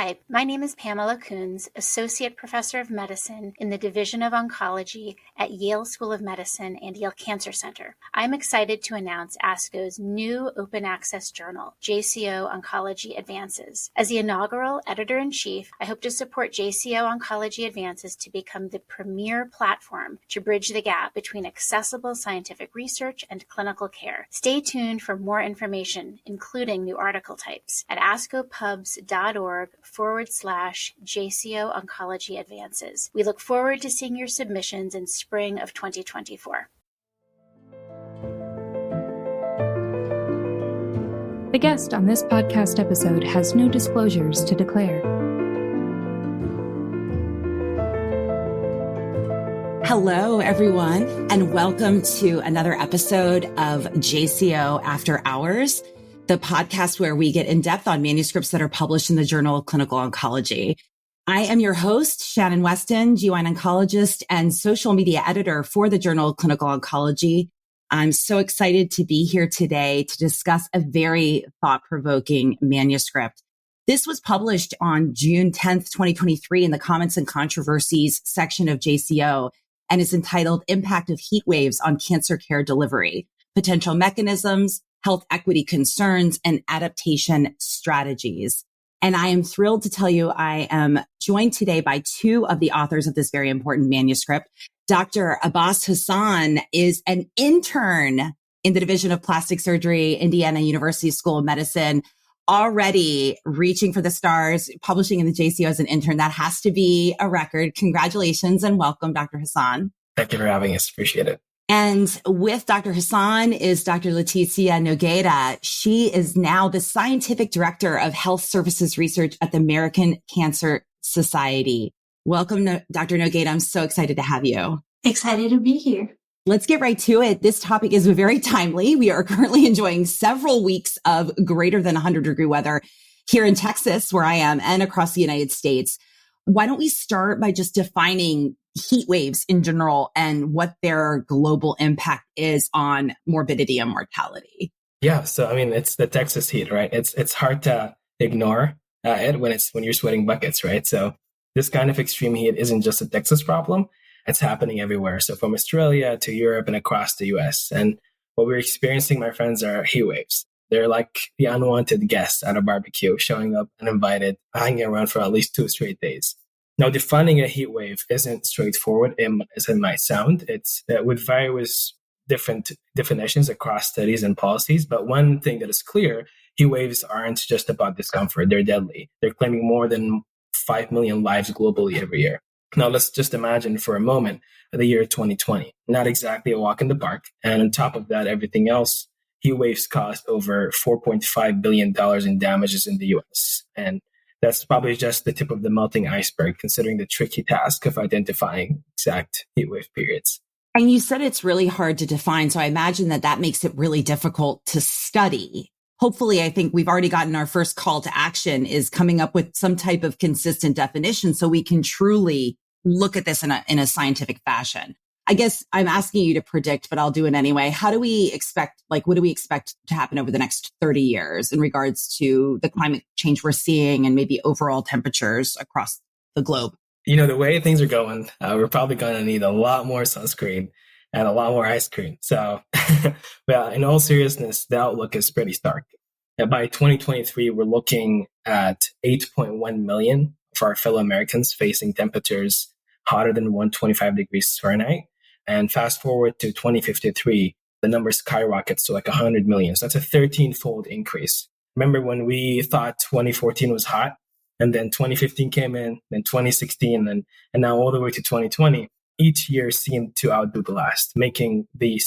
Hi, my name is Pamela Coons, Associate Professor of Medicine in the Division of Oncology at Yale School of Medicine and Yale Cancer Center. I'm excited to announce ASCO's new open access journal, JCO Oncology Advances. As the inaugural editor-in-chief, I hope to support JCO Oncology Advances to become the premier platform to bridge the gap between accessible scientific research and clinical care. Stay tuned for more information, including new article types, at ascopubs.org/JCO Oncology Advances. We look forward to seeing your submissions in spring of 2024. The guest on this podcast episode has no disclosures to declare. Hello, everyone, and welcome to another episode of JCO After Hours, the podcast where we get in depth on manuscripts that are published in the Journal of Clinical Oncology. I am your host, Shannon Westin, GYN oncologist and social media editor for the Journal of Clinical Oncology. I'm so excited to be here today to discuss a very thought-provoking manuscript. This was published on June 10th, 2023 in the Comments and Controversies section of JCO and is entitled Impact of Heatwaves on Cancer Care Delivery, Potential Mechanisms, Health Equity Concerns, and Adaptation Strategies. And I am thrilled to tell you I am joined today by two of the authors of this very important manuscript. Dr. Abbas Hassan is an intern in the Division of Plastic Surgery, Indiana University School of Medicine, already reaching for the stars, publishing in the JCO as an intern. That has to be a record. Congratulations and welcome, Dr. Hassan. Thank you for having us. Appreciate it. And with Dr. Hassan is Dr. Leticia Nogueira. She is now the Scientific Director of Health Services Research at the American Cancer Society. Welcome, Dr. Nogueira. I'm so excited to have you. Excited to be here. Let's get right to it. This topic is very timely. We are currently enjoying several weeks of greater than 100-degree weather here in Texas, where I am, and across the United States. Why don't we start by just defining heat waves in general and what their global impact is on morbidity and mortality? Yeah. So, I mean, it's the Texas heat, right? It's hard to ignore it when you're sweating buckets, right? So this kind of extreme heat isn't just a Texas problem. It's happening everywhere. So from Australia to Europe and across the US. And what we're experiencing, my friends, are heat waves. They're like the unwanted guests at a barbecue, showing up uninvited, hanging around for at least 2 straight days. Now, defining a heat wave isn't straightforward, as it might sound. It's with various different definitions across studies and policies. But one thing that is clear, heat waves aren't just about discomfort. They're deadly. They're claiming more than 5 million lives globally every year. Now, let's just imagine for a moment the year 2020, not exactly a walk in the park. And on top of that, everything else, heat waves caused over $4.5 billion in damages in the US. And that's probably just the tip of the melting iceberg, considering the tricky task of identifying exact heat wave periods. And you said it's really hard to define. So I imagine that makes it really difficult to study. Hopefully, I think we've already gotten our first call to action is coming up with some type of consistent definition so we can truly look at this in a scientific fashion. I guess I'm asking you to predict, but I'll do it anyway. What do we expect to happen over the next 30 years in regards to the climate change we're seeing and maybe overall temperatures across the globe? You know, the way things are going, we're probably going to need a lot more sunscreen and a lot more ice cream. So, well, in all seriousness, the outlook is pretty stark. And by 2023, we're looking at 8.1 million of our fellow Americans facing temperatures hotter than 125 degrees Fahrenheit. And fast forward to 2053, the number skyrockets to like 100 million. So that's a 13-fold increase. Remember when we thought 2014 was hot, and then 2015 came in, then 2016, and now all the way to 2020. Each year seemed to outdo the last, making the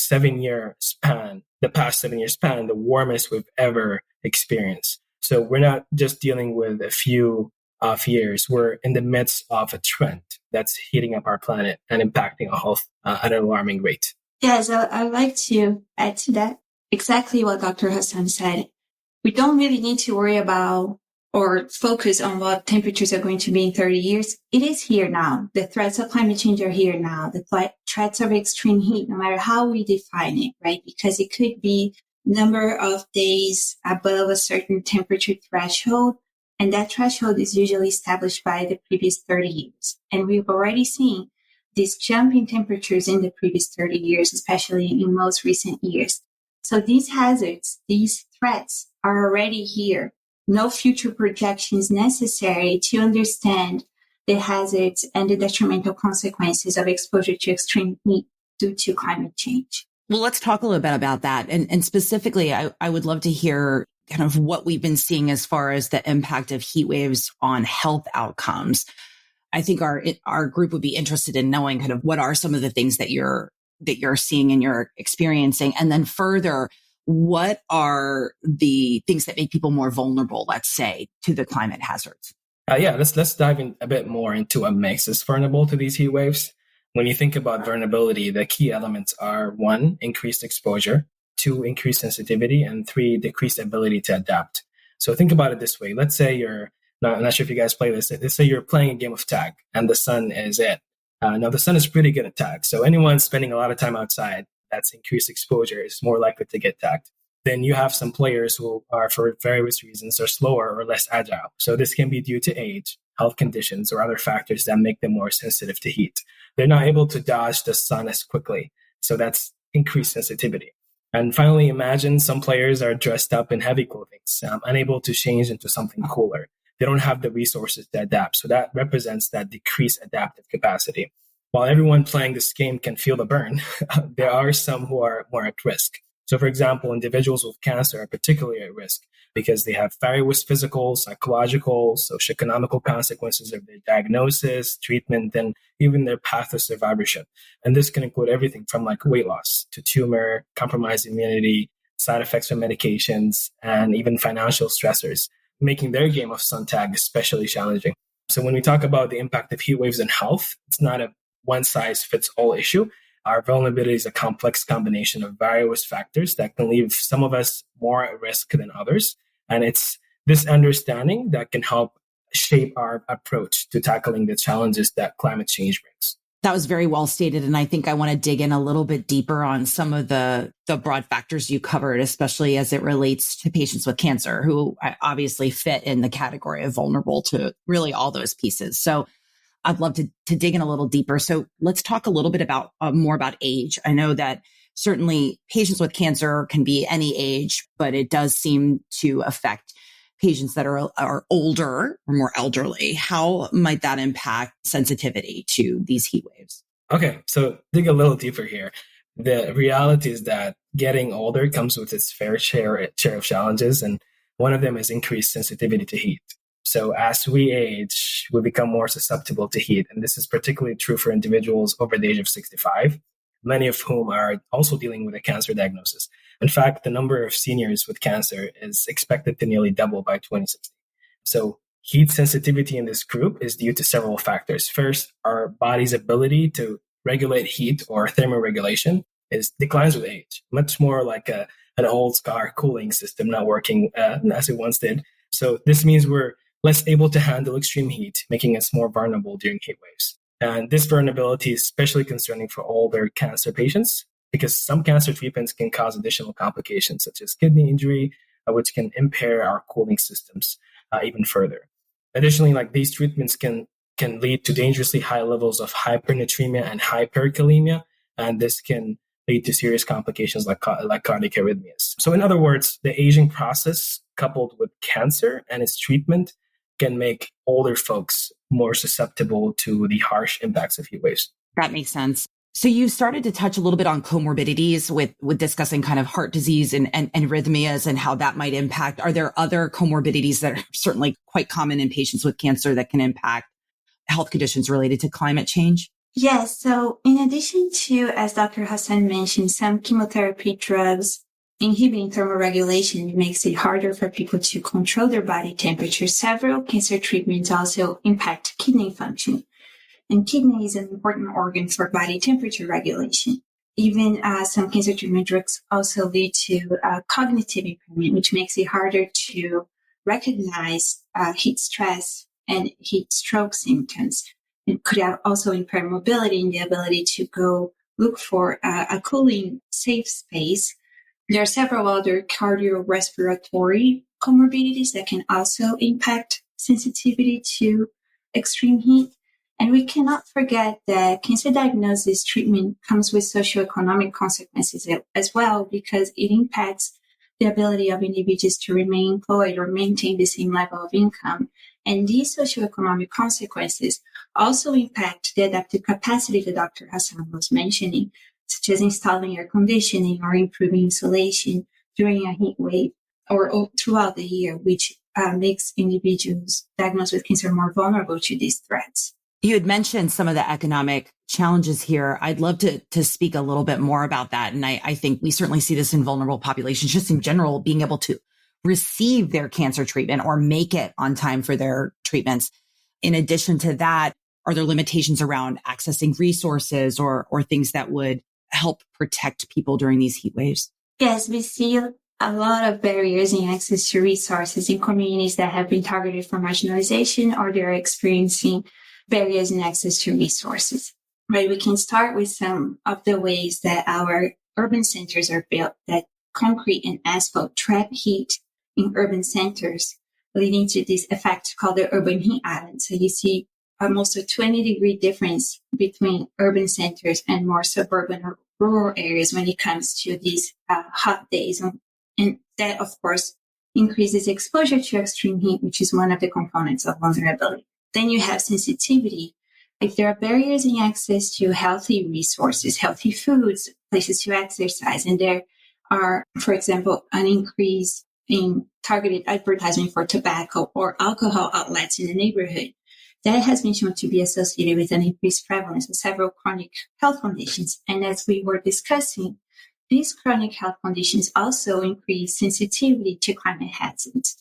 past 7 year span, the warmest we've ever experienced. So we're not just dealing with a few off years. We're in the midst of a trend that's heating up our planet and impacting our health at an alarming rate. Yes, I'd like to add to that exactly what Dr. Hassan said. We don't really need to worry about or focus on what temperatures are going to be in 30 years. It is here now. The threats of climate change are here now. The threats of extreme heat, no matter how we define it, right? Because it could be number of days above a certain temperature threshold, And that threshold is usually established by the previous 30 years. And we've already seen this jump in temperatures in the previous 30 years, especially in most recent years. So these hazards, these threats are already here. No future projections necessary to understand the hazards and the detrimental consequences of exposure to extreme heat due to climate change. Well, let's talk a little bit about that. And specifically, I would love to hear kind of what we've been seeing as far as the impact of heat waves on health outcomes. I think our group would be interested in knowing kind of what are some of the things that you're seeing and you're experiencing. And then further, what are the things that make people more vulnerable, let's say, to the climate hazards? Let's dive in a bit more into what makes us vulnerable to these heat waves. When you think about vulnerability, the key elements are 1, increased exposure, 2, increased sensitivity, and 3, decreased ability to adapt. So think about it this way. Let's say I'm not sure if you guys play this. Let's say you're playing a game of tag and the sun is it. Now the sun is pretty good at tag. So anyone spending a lot of time outside, that's increased exposure, is more likely to get tagged. Then you have some players who are, for various reasons, are slower or less agile. So this can be due to age, health conditions, or other factors that make them more sensitive to heat. They're not able to dodge the sun as quickly. So that's increased sensitivity. And finally, imagine some players are dressed up in heavy clothing, unable to change into something cooler. They don't have the resources to adapt. So that represents that decreased adaptive capacity. While everyone playing this game can feel the burn, there are some who are more at risk. So, for example, individuals with cancer are particularly at risk because they have various physical, psychological, socioeconomical consequences of their diagnosis, treatment, and even their path to survivorship. And this can include everything from like weight loss to tumor, compromised immunity, side effects from medications, and even financial stressors, making their game of sun tag especially challenging. So when we talk about the impact of heat waves on health, it's not a one-size-fits-all issue. Our vulnerability is a complex combination of various factors that can leave some of us more at risk than others. And it's this understanding that can help shape our approach to tackling the challenges that climate change brings. That was very well stated. And I think I want to dig in a little bit deeper on some of the broad factors you covered, especially as it relates to patients with cancer, who obviously fit in the category of vulnerable to really all those pieces. So I'd love to dig in a little deeper. So let's talk a little bit about more about age. I know that certainly patients with cancer can be any age, but it does seem to affect patients that are older or more elderly. How might that impact sensitivity to these heat waves? Okay, so dig a little deeper here. The reality is that getting older comes with its fair share of challenges, and one of them is increased sensitivity to heat. So as we age, we become more susceptible to heat. And this is particularly true for individuals over the age of 65, many of whom are also dealing with a cancer diagnosis. In fact, the number of seniors with cancer is expected to nearly double by 2060. So heat sensitivity in this group is due to several factors. First, our body's ability to regulate heat or thermoregulation declines with age, much more like an old car cooling system not working as it once did. So this means we're less able to handle extreme heat, making us more vulnerable during heat waves. And this vulnerability is especially concerning for older cancer patients because some cancer treatments can cause additional complications such as kidney injury, which can impair our cooling systems even further. Additionally, like these treatments can lead to dangerously high levels of hypernatremia and hyperkalemia, and this can lead to serious complications like cardiac arrhythmias. So in other words, the aging process coupled with cancer and its treatment can make older folks more susceptible to the harsh impacts of heat waves. That makes sense. So you started to touch a little bit on comorbidities with discussing kind of heart disease and arrhythmias and how that might impact. Are there other comorbidities that are certainly quite common in patients with cancer that can impact health conditions related to climate change? Yes. So in addition to, as Dr. Hassan mentioned, some chemotherapy drugs inhibiting thermoregulation makes it harder for people to control their body temperature. Several cancer treatments also impact kidney function. And kidney is an important organ for body temperature regulation. Even some cancer treatment drugs also lead to cognitive impairment, which makes it harder to recognize heat stress and heat stroke symptoms. It could also impair mobility and the ability to go look for a cooling, safe space. There are several other cardiorespiratory comorbidities that can also impact sensitivity to extreme heat. And we cannot forget that cancer diagnosis treatment comes with socioeconomic consequences as well, because it impacts the ability of individuals to remain employed or maintain the same level of income. And these socioeconomic consequences also impact the adaptive capacity that Dr. Hassan was mentioning, such as installing air conditioning or improving insulation during a heat wave or throughout the year, which makes individuals diagnosed with cancer more vulnerable to these threats. You had mentioned some of the economic challenges here. I'd love to speak a little bit more about that. And I think we certainly see this in vulnerable populations, just in general, being able to receive their cancer treatment or make it on time for their treatments. In addition to that, are there limitations around accessing resources or things that would help protect people during these heat waves? Yes, we see a lot of barriers in access to resources in communities that have been targeted for marginalization or they're experiencing barriers in access to resources. Right, we can start with some of the ways that our urban centers are built, that concrete and asphalt trap heat in urban centers, leading to this effect called the urban heat island. So you see almost a 20-degree difference between urban centers and more suburban or rural areas when it comes to these hot days. And that, of course, increases exposure to extreme heat, which is one of the components of vulnerability. Then you have sensitivity. If there are barriers in access to healthy resources, healthy foods, places to exercise, and there are, for example, an increase in targeted advertising for tobacco or alcohol outlets in the neighborhood, that has been shown to be associated with an increased prevalence of several chronic health conditions. And as we were discussing, these chronic health conditions also increase sensitivity to climate hazards.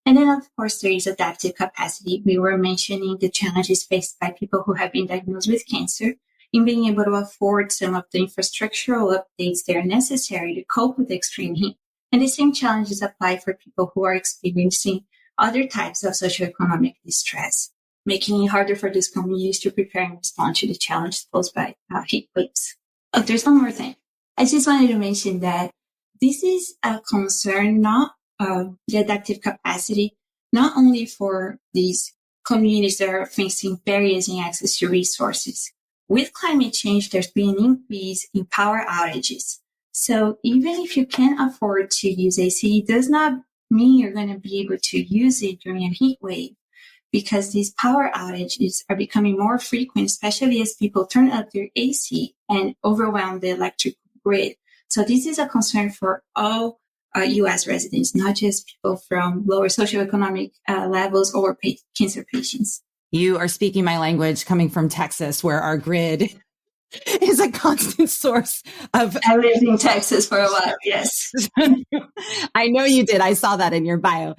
And then, of course, there is adaptive capacity. We were mentioning the challenges faced by people who have been diagnosed with cancer in being able to afford some of the infrastructural updates that are necessary to cope with extreme heat. And the same challenges apply for people who are experiencing other types of socioeconomic distress, making it harder for these communities to prepare and respond to the challenges posed by heat waves. Oh, there's one more thing. I just wanted to mention that this is a concern, not the adaptive capacity, not only for these communities that are facing barriers in access to resources. With climate change, there's been an increase in power outages. So even if you can afford to use AC, it does not mean you're going to be able to use it during a heat wave, because these power outages are becoming more frequent, especially as people turn up their AC and overwhelm the electric grid. So this is a concern for all U.S. residents, not just people from lower socioeconomic levels or cancer patients. You are speaking my language, coming from Texas, where our grid is a constant source of... I lived in Texas for a while, yes. I know you did. I saw that in your bio.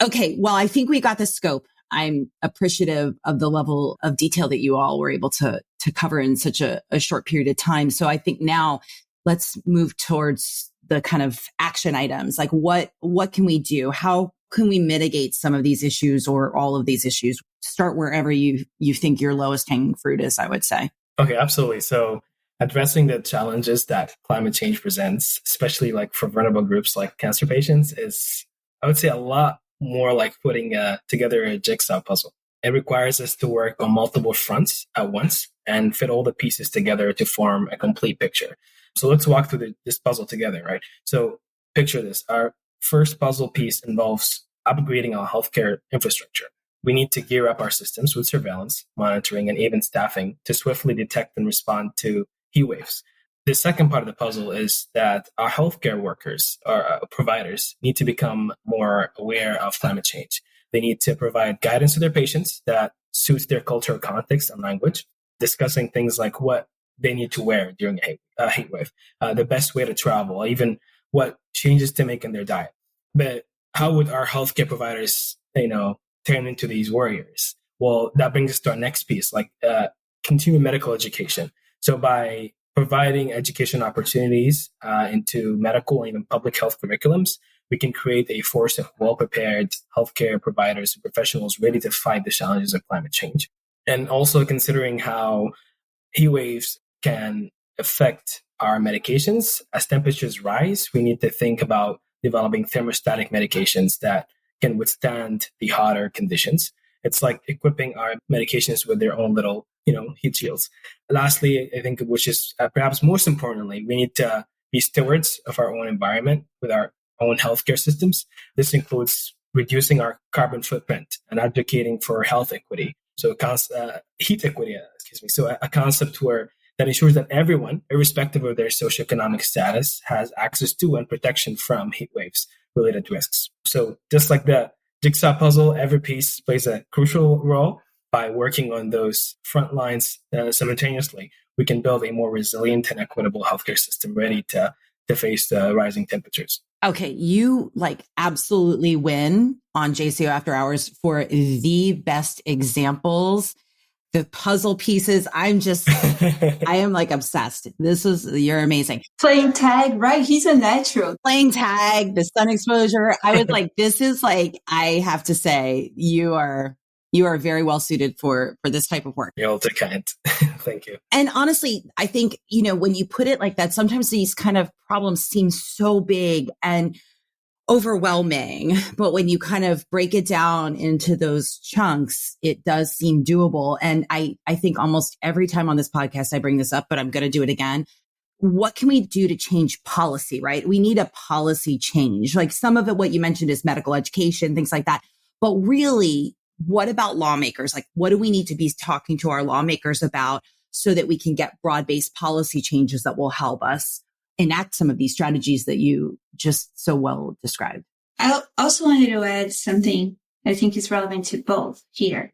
Okay, well, I think we got the scope. I'm appreciative of the level of detail that you all were able to cover in such a short period of time. So I think now let's move towards the kind of action items. Like what can we do? How can we mitigate some of these issues or all of these issues? Start wherever you think your lowest hanging fruit is, I would say. Okay, absolutely. So addressing the challenges that climate change presents, especially like for vulnerable groups like cancer patients, is, I would say, a lot more like putting together a jigsaw puzzle. It requires us to work on multiple fronts at once and fit all the pieces together to form a complete picture. So let's walk through this puzzle together, right? So picture this. Our first puzzle piece involves upgrading our healthcare infrastructure. We need to gear up our systems with surveillance, monitoring, and even staffing to swiftly detect and respond to heat waves. The second part of the puzzle is that our healthcare workers or providers need to become more aware of climate change. They need to provide guidance to their patients that suits their cultural context and language, discussing things like what they need to wear during a heat wave, the best way to travel, even what changes to make in their diet. But how would our healthcare providers, turn into these warriors? Well, that brings us to our next piece, like continuing medical education. So by providing education opportunities into medical and even public health curriculums, we can create a force of well-prepared healthcare providers and professionals ready to fight the challenges of climate change. And also considering how heat waves can affect our medications. As temperatures rise, we need to think about developing thermostatic medications that can withstand the hotter conditions. It's like equipping our medications with their own little, heat shields. Lastly, I think, which is perhaps most importantly, we need to be stewards of our own environment with our own healthcare systems. This includes reducing our carbon footprint and advocating for health equity. So heat equity, So a concept that ensures that everyone, irrespective of their socioeconomic status, has access to and protection from heat waves related risks. So just like the jigsaw puzzle, every piece plays a crucial role. By working on those front lines simultaneously, we can build a more resilient and equitable healthcare system ready to face the rising temperatures. Okay, you absolutely win on JCO After Hours for the best examples. The puzzle pieces, I am obsessed. You're amazing. Playing tag, right? He's a natural. Playing tag, the sun exposure. I was I have to say, you are very well suited for this type of work. You're all too kind. Thank you. And honestly, I think, when you put it like that, sometimes these kind of problems seem so big and overwhelming, but when you kind of break it down into those chunks, it does seem doable. And I think almost every time on this podcast, I bring this up, but I'm going to do it again. What can we do to change policy, right? We need a policy change. Like some of it, what you mentioned is medical education, things like that. But really, what about lawmakers? Like, what do we need to be talking to our lawmakers about so that we can get broad-based policy changes that will help us enact some of these strategies that you just so well described? I also wanted to add something I think is relevant to both here.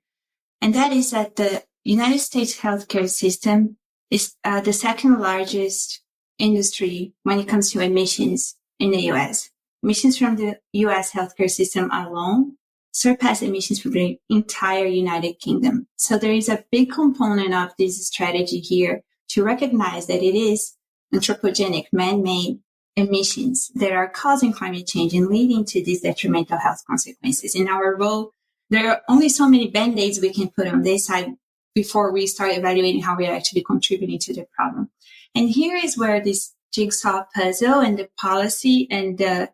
And that is that the United States healthcare system is the second largest industry when it comes to emissions in the U.S. Emissions from the U.S. healthcare system alone surpass emissions from the entire United Kingdom. So there is a big component of this strategy here to recognize that it is anthropogenic, man-made emissions that are causing climate change and leading to these detrimental health consequences. In our role, there are only so many band-aids we can put on this side before we start evaluating how we are actually contributing to the problem. And here is where this jigsaw puzzle and the policy and the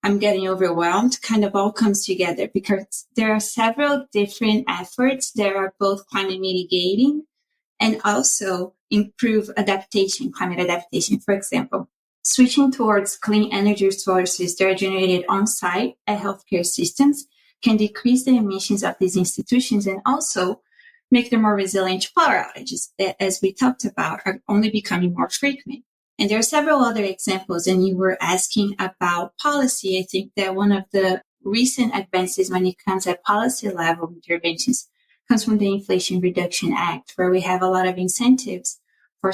I'm getting overwhelmed kind of all comes together, because there are several different efforts that are both climate mitigating and also improve adaptation, climate adaptation. For example, switching towards clean energy sources that are generated on site at healthcare systems can decrease the emissions of these institutions and also make them more resilient to power outages that, as we talked about, are only becoming more frequent. And there are several other examples, and you were asking about policy. I think that one of the recent advances when it comes at policy level interventions comes from the Inflation Reduction Act, where we have a lot of incentives for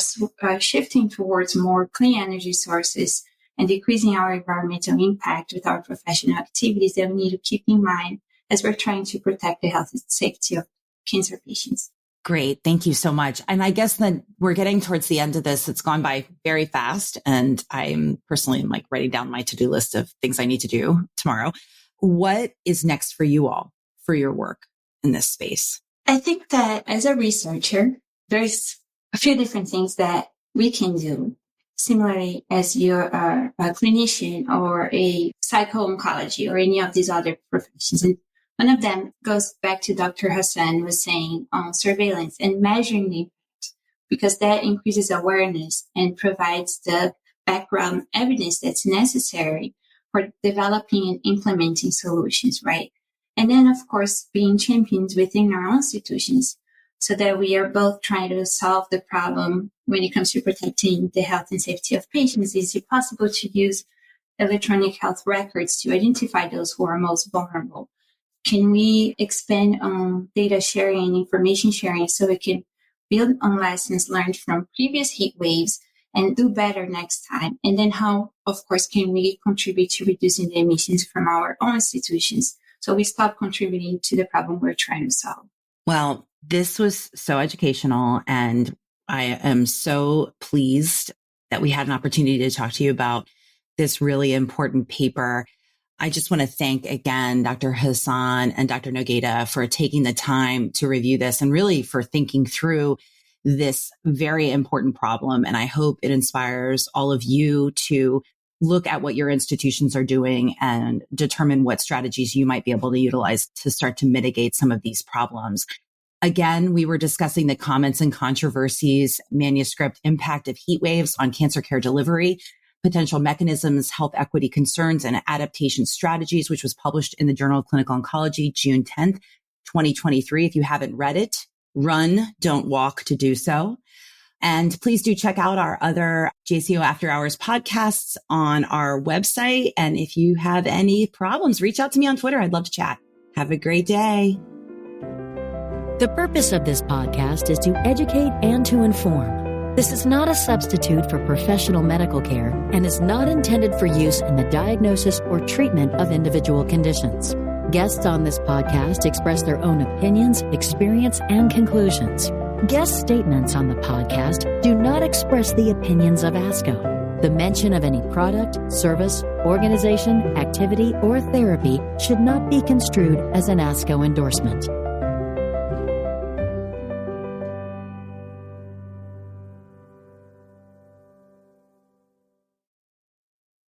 shifting towards more clean energy sources and decreasing our environmental impact with our professional activities that we need to keep in mind as we're trying to protect the health and safety of cancer patients. Great. Thank you so much. And I guess then we're getting towards the end of this. It's gone by very fast. And I'm personally writing down my to-do list of things I need to do tomorrow. What is next for you all for your work in this space? I think that as a researcher, there's a few different things that we can do. Similarly, as you're a clinician or a psycho-oncology or any of these other professions. And one of them goes back to Dr. Hassan was saying on surveillance and measuring the impact, because that increases awareness and provides the background evidence that's necessary for developing and implementing solutions, right? And then, of course, being champions within our own institutions so that we are both trying to solve the problem when it comes to protecting the health and safety of patients. Is it possible to use electronic health records to identify those who are most vulnerable? Can we expand on data sharing and information sharing so we can build on lessons learned from previous heat waves and do better next time? And then how, of course, can we contribute to reducing the emissions from our own institutions so we stop contributing to the problem we're trying to solve? Well, this was so educational, and I am so pleased that we had an opportunity to talk to you about this really important paper. I just want to thank again Dr. Hassan and Dr. Nogueira for taking the time to review this and really for thinking through this very important problem. And I hope it inspires all of you to look at what your institutions are doing and determine what strategies you might be able to utilize to start to mitigate some of these problems. Again, we were discussing the comments and controversies, manuscript impact of heat waves on cancer care delivery, potential mechanisms, health equity concerns, and adaptation strategies, which was published in the Journal of Clinical Oncology, June 10th, 2023. If you haven't read it, run, don't walk to do so. And please do check out our other JCO After Hours podcasts on our website. And if you have any problems, reach out to me on Twitter. I'd love to chat. Have a great day. The purpose of this podcast is to educate and to inform. This is not a substitute for professional medical care and is not intended for use in the diagnosis or treatment of individual conditions. Guests on this podcast express their own opinions, experience, and conclusions. Guest statements on the podcast do not express the opinions of ASCO. The mention of any product, service, organization, activity, or therapy should not be construed as an ASCO endorsement.